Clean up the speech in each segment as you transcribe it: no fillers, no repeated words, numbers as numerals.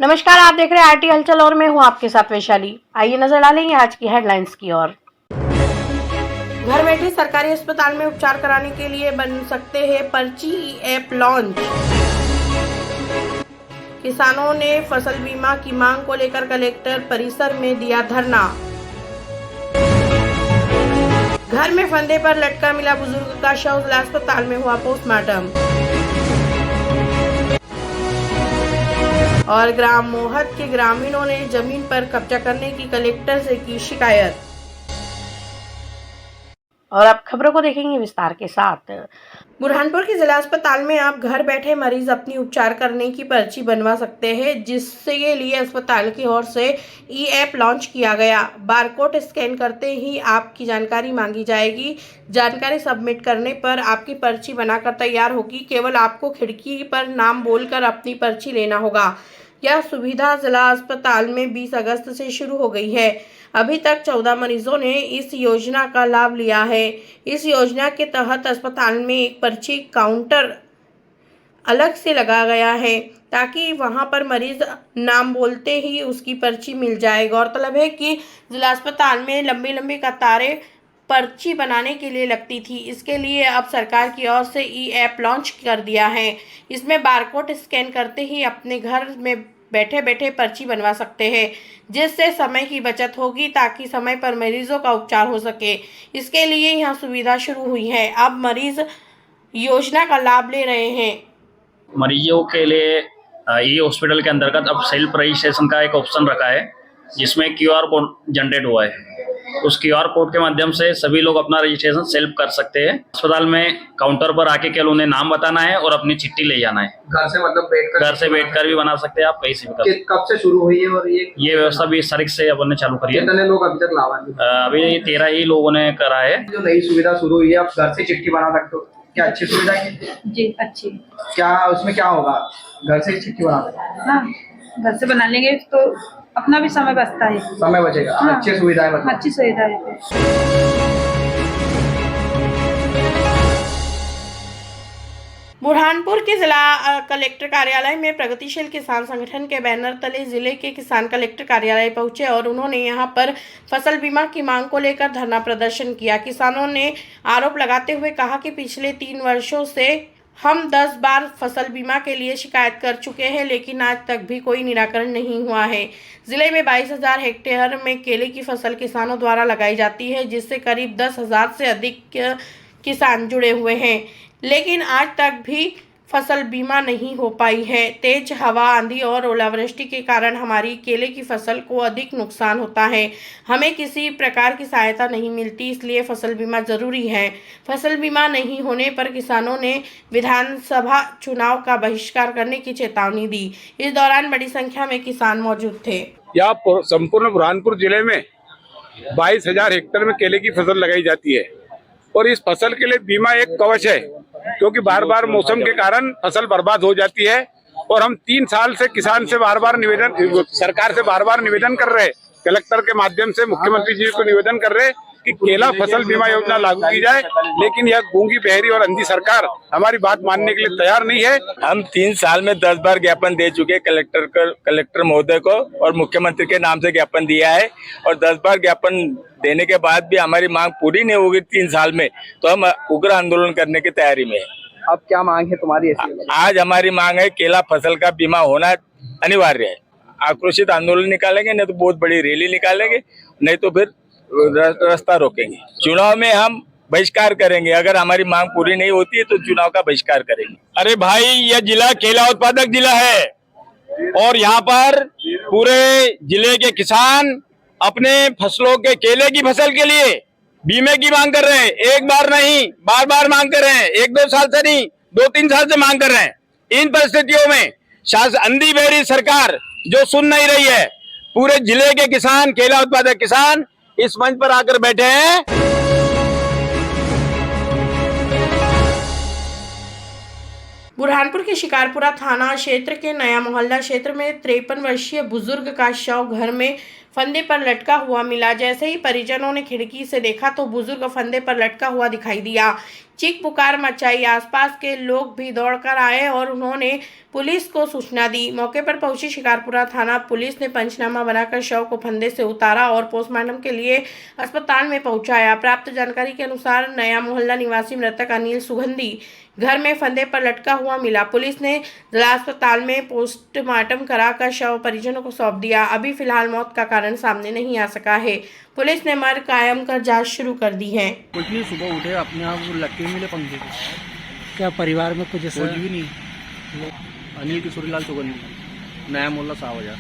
नमस्कार, आप देख रहे हैं आरटी हलचल और मैं हूं आपके साथ वैशाली। आइए नजर डालेंगे आज की हेडलाइंस की ओर। घर बैठे सरकारी अस्पताल में उपचार कराने के लिए बन सकते हैं पर्ची ऐप लॉन्च। किसानों ने फसल बीमा की मांग को लेकर कलेक्टर परिसर में दिया धरना। घर में फंदे पर लटका मिला बुजुर्ग का शव, जिला अस्पताल में हुआ पोस्टमार्टम। और ग्राम मोहत के ग्रामीणों ने जमीन पर कब्जा करने की कलेक्टर से की शिकायत। और अब खबरों को देखेंगे विस्तार के साथ। बुरहानपुर के जिला अस्पताल में आप घर बैठे मरीज अपनी उपचार करने की पर्ची बनवा सकते हैं, जिसके लिए अस्पताल की ओर से ई ऐप लॉन्च किया गया। बारकोड स्कैन करते ही आपकी जानकारी मांगी जाएगी। जानकारी सबमिट करने पर आपकी पर्ची बनाकर तैयार होगी। केवल आपको खिड़की पर नाम बोलकर अपनी पर्ची लेना होगा। यह सुविधा जिला अस्पताल में 20 अगस्त से शुरू हो गई है। अभी तक 14 मरीजों ने इस योजना का लाभ लिया है। इस योजना के तहत अस्पताल में एक पर्ची काउंटर अलग से लगा गया है, ताकि वहां पर मरीज नाम बोलते ही उसकी पर्ची मिल जाए। गौरतलब है कि जिला अस्पताल में लंबी लंबी कतारें पर्ची बनाने के लिए लगती थी। इसके लिए अब सरकार की ओर से ई ऐप लॉन्च कर दिया है। इसमें बारकोड स्कैन करते ही अपने घर में बैठे बैठे पर्ची बनवा सकते हैं, जिससे समय की बचत होगी, ताकि समय पर मरीजों का उपचार हो सके। इसके लिए यह सुविधा शुरू हुई है। अब मरीज योजना का लाभ ले रहे हैं। मरीजों के लिए ई हॉस्पिटल के अंतर्गत अब सेल्फ रजिस्ट्रेशन का एक ऑप्शन रखा है, जिसमें क्यूआर कोड जनरेट हुआ है। उस क्यूआर कोड के माध्यम से सभी लोग अपना रजिस्ट्रेशन सेल्फ कर सकते हैं। अस्पताल में काउंटर पर आके केवल उन्हें नाम बताना है और अपनी चिट्ठी ले जाना है। घर से मतलब बैठकर भी बना सकते हैं आप, कहीं से भी कर। कब से शुरू हुई है और ये व्यवस्था 20 तारीख से अपन ने चालू करी है। कितने लोग अभी तक लाभान्वित? अभी 13 ही लोगों ने करा है। जो नई सुविधा शुरू हुई है, आप घर से चिट्ठी बना सकते हो, क्या अच्छी सुविधा है? जी अच्छी। क्या उसमें क्या होगा? घर से चिट्ठी बना सकते हैं? हाँ, घर से बना लेंगे तो अपना भी समय बचता है। समय बचेगा। हाँ, अच्छी सुविधा है, मतलब अच्छी सुविधा है। बुरहानपुर के जिला कलेक्टर कार्यालय में प्रगतिशील किसान संगठन के बैनर तले जिले के किसान कलेक्टर कार्यालय पहुंचे और उन्होंने यहां पर फसल बीमा की मांग को लेकर धरना प्रदर्शन किया। किसानों ने आरोप लगाते हुए कहा कि पिछले 3 वर्षों से हम 10 बार फसल बीमा के लिए शिकायत कर चुके हैं, लेकिन आज तक भी कोई निराकरण नहीं हुआ है। जिले में 22,000 हेक्टेयर में केले की फसल किसानों द्वारा लगाई जाती है, जिससे करीब 10,000 से अधिक किसान जुड़े हुए हैं, लेकिन आज तक भी फसल बीमा नहीं हो पाई है। तेज हवा, आंधी और ओलावृष्टि के कारण हमारी केले की फसल को अधिक नुकसान होता है। हमें किसी प्रकार की सहायता नहीं मिलती, इसलिए फसल बीमा जरूरी है। फसल बीमा नहीं होने पर किसानों ने विधानसभा चुनाव का बहिष्कार करने की चेतावनी दी। इस दौरान बड़ी संख्या में किसान मौजूद थे। यहाँ संपूर्ण बुरहानपुर जिले में 22,000 हेक्टेयर में केले की फसल लगाई जाती है और इस फसल के लिए बीमा एक कवच है, क्योंकि बार बार मौसम के कारण फसल बर्बाद हो जाती है। और हम 3 साल से किसान से सरकार से बार बार निवेदन कर रहे हैं, कलेक्टर के माध्यम से मुख्यमंत्री जी को निवेदन कर रहे हैं कि केला फसल बीमा योजना लागू की जाए, लेकिन यह गूंगी, बहरी और अंधी सरकार हमारी बात मानने के लिए तैयार नहीं है। हम 3 साल में 10 बार ज्ञापन दे चुके कलेक्टर महोदय को और मुख्यमंत्री के नाम से ज्ञापन दिया है, और 10 बार ज्ञापन देने के बाद भी हमारी मांग पूरी नहीं होगी 3 साल में, तो हम उग्र आंदोलन करने की तैयारी में है। अब क्या मांग है तुम्हारी? आज हमारी मांग है केला फसल का बीमा होना अनिवार्य है। आक्रोशित आंदोलन निकालेंगे, नहीं तो बहुत बड़ी रैली निकालेंगे, नहीं तो फिर रास्ता रोकेंगे। चुनाव में हम बहिष्कार करेंगे। अगर हमारी मांग पूरी नहीं होती है तो चुनाव का बहिष्कार करेंगे। अरे भाई, यह जिला केला उत्पादक जिला है और यहाँ पर पूरे जिले के किसान अपने फसलों के केले की फसल के लिए बीमे की मांग कर रहे हैं। एक बार नहीं, बार बार मांग कर रहे हैं। 1-2 साल से नहीं, 2-3 साल से मांग कर रहे हैं। इन परिस्थितियों में अंधी बहरी सरकार जो सुन नहीं रही है, पूरे जिले के किसान, केला उत्पादक किसान इस मंच पर आकर बैठे हैं। बुरहानपुर के शिकारपुरा थाना क्षेत्र के नया मोहल्ला क्षेत्र में 53 वर्षीय बुजुर्ग का शव घर में फंदे पर लटका हुआ मिला। जैसे ही परिजनों ने खिड़की से देखा तो बुजुर्ग फंदे पर लटका हुआ दिखाई दिया। चीख पुकार मचाई। आसपास के लोग भी दौड़कर आए और उन्होंने पुलिस को सूचना दी। मौके पर पहुंची शिकारपुरा थाना पुलिस ने पंचनामा बनाकर शव को फंदे से उतारा और पोस्टमार्टम के लिए अस्पताल में पहुंचाया। प्राप्त जानकारी के अनुसार नया मोहल्ला निवासी मृतक अनिल सुगंधी घर में फंदे पर लटका हुआ मिला। पुलिस ने जिला अस्पताल में पोस्टमार्टम कराकर शव परिजनों को सौंप दिया। अभी फिलहाल मौत का कारण सामने नहीं आ सका है। पुलिस ने मर्ग कायम कर जांच शुरू कर दी है। कुछ नहीं, सुबह उठे अपने आप लटके मिले पंखे को। क्या परिवार में कुछ ऐसा? कुछ भी नहीं। अनिल किशोरीलाल सुगंधी, नया मोहल्ला सावजा।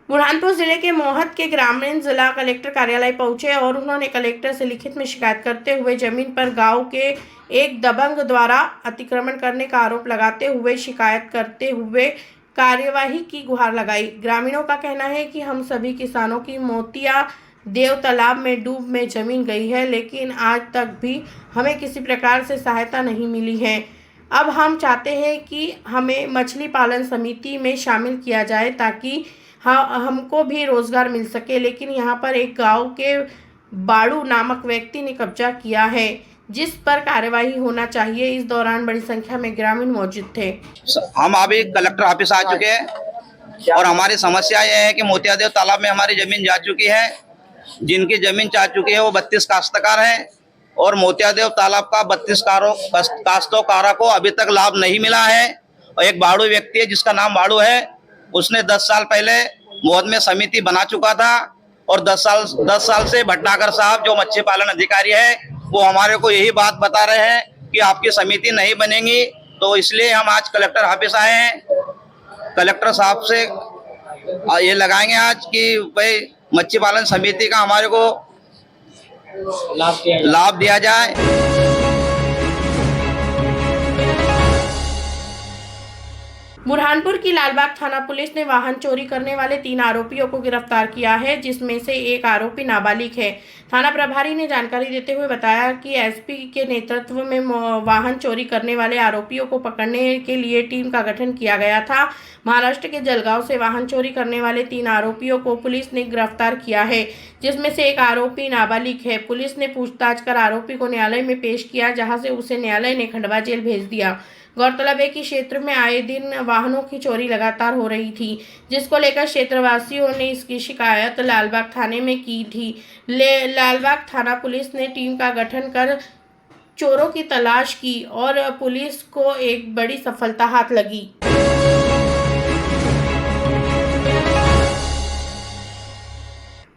बुरहानपुर जिले के मोहत के ग्रामीण जिला कलेक्टर कार्यालय पहुंचे और उन्होंने कलेक्टर से लिखित में शिकायत करते हुए जमीन पर गांव के एक दबंग द्वारा अतिक्रमण करने का आरोप लगाते हुए शिकायत करते हुए कार्यवाही की गुहार लगाई। ग्रामीणों का कहना है कि हम सभी किसानों की मोतिया देव तालाब में डूब में जमीन गई है, लेकिन आज तक भी हमें किसी प्रकार से सहायता नहीं मिली है। अब हम चाहते हैं कि हमें मछली पालन समिति में शामिल किया जाए ताकि हमको भी रोजगार मिल सके, लेकिन यहाँ पर एक गांव के बाड़ू नामक व्यक्ति ने कब्जा किया है, जिस पर कार्यवाही होना चाहिए। इस दौरान बड़ी संख्या में ग्रामीण मौजूद थे। हम अभी कलेक्टर ऑफिस आ चुके हैं और हमारी समस्या यह है कि मोतियादेव तालाब में हमारी जमीन जा चुकी है। जिनकी जमीन जा चुकी है वो 32 काश्तकार है और मोतियादेव तालाब का 32 काश्तकारों को अभी तक लाभ नहीं मिला है। और एक बाड़ू व्यक्ति है जिसका नाम बाड़ू है, उसने 10 साल पहले मोहद में समिति बना चुका था और 10 साल से भटनागर साहब जो मत्स्य पालन अधिकारी है वो हमारे को यही बात बता रहे हैं कि आपकी समिति नहीं बनेगी। तो इसलिए हम आज कलेक्टर ऑफिस आए हैं। कलेक्टर साहब से ये लगाएंगे आज कि भाई मत्स्य पालन समिति का हमारे को लाभ दिया जाए। बुरहानपुर की लालबाग थाना पुलिस ने वाहन चोरी करने वाले 3 आरोपियों को गिरफ्तार किया है, जिसमें से एक आरोपी नाबालिग है। थाना प्रभारी ने जानकारी देते हुए बताया कि एसपी के नेतृत्व में वाहन चोरी करने वाले आरोपियों को पकड़ने के लिए टीम का गठन किया गया था। महाराष्ट्र के जलगांव से वाहन चोरी करने वाले 3 आरोपियों को पुलिस ने गिरफ्तार किया है, जिसमें से एक आरोपी नाबालिग है। पुलिस ने पूछताछ कर आरोपी को न्यायालय में पेश किया, जहां से उसे न्यायालय ने खंडवा जेल भेज दिया। गौरतलब है कि क्षेत्र में आए दिन वाहनों की चोरी लगातार हो रही थी, जिसको लेकर क्षेत्रवासियों ने इसकी शिकायत लालबाग थाने में की थी। लालबाग थाना पुलिस ने टीम का गठन कर चोरों की तलाश की और पुलिस को एक बड़ी सफलता हाथ लगी।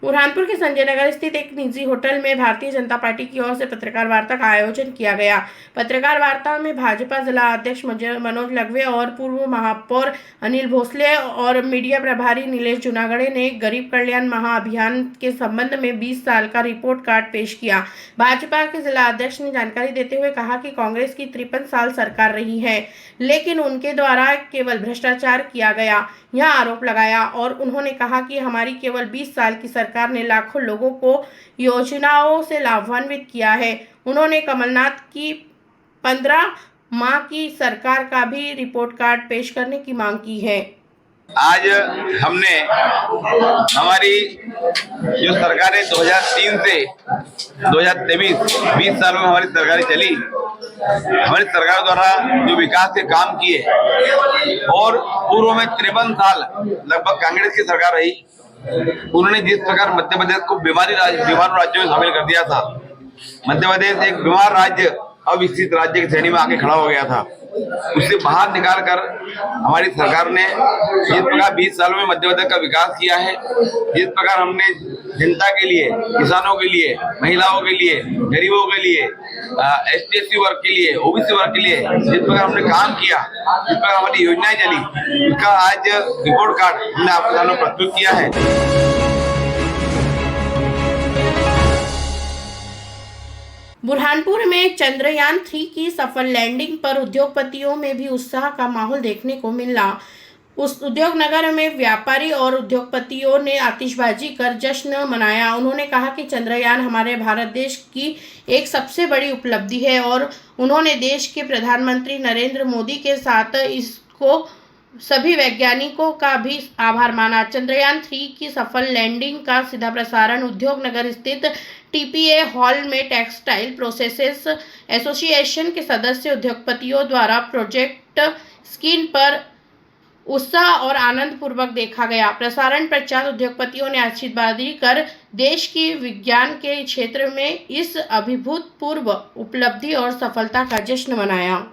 बुरहानपुर के संजय नगर स्थित एक निजी होटल में भारतीय जनता पार्टी की ओर से पत्रकार वार्ता का आयोजन किया गया। पत्रकार वार्ता में भाजपा जिला अध्यक्ष मनोज लगवे और पूर्व महापौर अनिल भोसले और मीडिया प्रभारी नीलेश जूनागढ़े ने गरीब कल्याण महाअभियान के संबंध में 20 साल का रिपोर्ट कार्ड पेश किया। भाजपा के जिला अध्यक्ष ने जानकारी देते हुए कहा कि कांग्रेस की 53 साल सरकार रही है, लेकिन उनके द्वारा केवल भ्रष्टाचार किया गया, यह आरोप लगाया और उन्होंने कहा कि हमारी केवल 20 साल की सरकार ने लाखों लोगों को योजनाओं से लाभान्वित किया है। उन्होंने कमलनाथ की 15 माह की सरकार का भी रिपोर्ट कार्ड पेश करने की मांग की है। आज हमने हमारी जो सरकारें 2003 से 2023 20 साल में हमारी सरकारें चली, हमारी सरकार द्वारा जो विकास के काम किए और पूर्व में 53 साल लगभग कांग्रेस की सरकार रही, उन्होंने जिस प्रकार मध्य प्रदेश को बीमार राज्यों में शामिल कर दिया था, मध्य प्रदेश एक बीमार राज्य अविकसित राज्य की श्रेणी में आके खड़ा हो गया था, उससे बाहर निकाल कर हमारी सरकार ने जिस प्रकार 20 सालों में मध्य प्रदेश का विकास किया है, जिस प्रकार हमने जनता के लिए, किसानों के लिए, महिलाओं के लिए, गरीबों के लिए, ST/SC वर्ग के लिए, OBC वर्ग के लिए जिस प्रकार हमने काम किया, जिस प्रकार हमारी योजनाएं चली, उसका आज रिपोर्ट कार्ड हमने आपके सामने प्रस्तुत किया है। बुरहानपुर में चंद्रयान 3 की सफल लैंडिंग पर उद्योगपतियों में भी उत्साह का माहौल देखने को मिला। उस उद्योग नगर में व्यापारी और उद्योगपतियों ने आतिशबाजी कर जश्न मनाया। उन्होंने कहा कि चंद्रयान हमारे भारत देश की एक सबसे बड़ी उपलब्धि है और उन्होंने देश के प्रधानमंत्री नरेंद्र मोदी के साथ इसको सभी वैज्ञानिकों का भी आभार माना। चंद्रयान 3 की सफल लैंडिंग का सीधा प्रसारण उद्योग नगर स्थित टीपीए हॉल में टेक्सटाइल प्रोसेसेस एसोसिएशन के सदस्य उद्योगपतियों द्वारा प्रोजेक्ट स्क्रीन पर उत्साह और आनंद पूर्वक देखा गया। प्रसारण पश्चात उद्योगपतियों ने आशीर्वादी कर देश की विज्ञान के क्षेत्र में इस अभूतपूर्व उपलब्धि और सफलता का जश्न मनाया।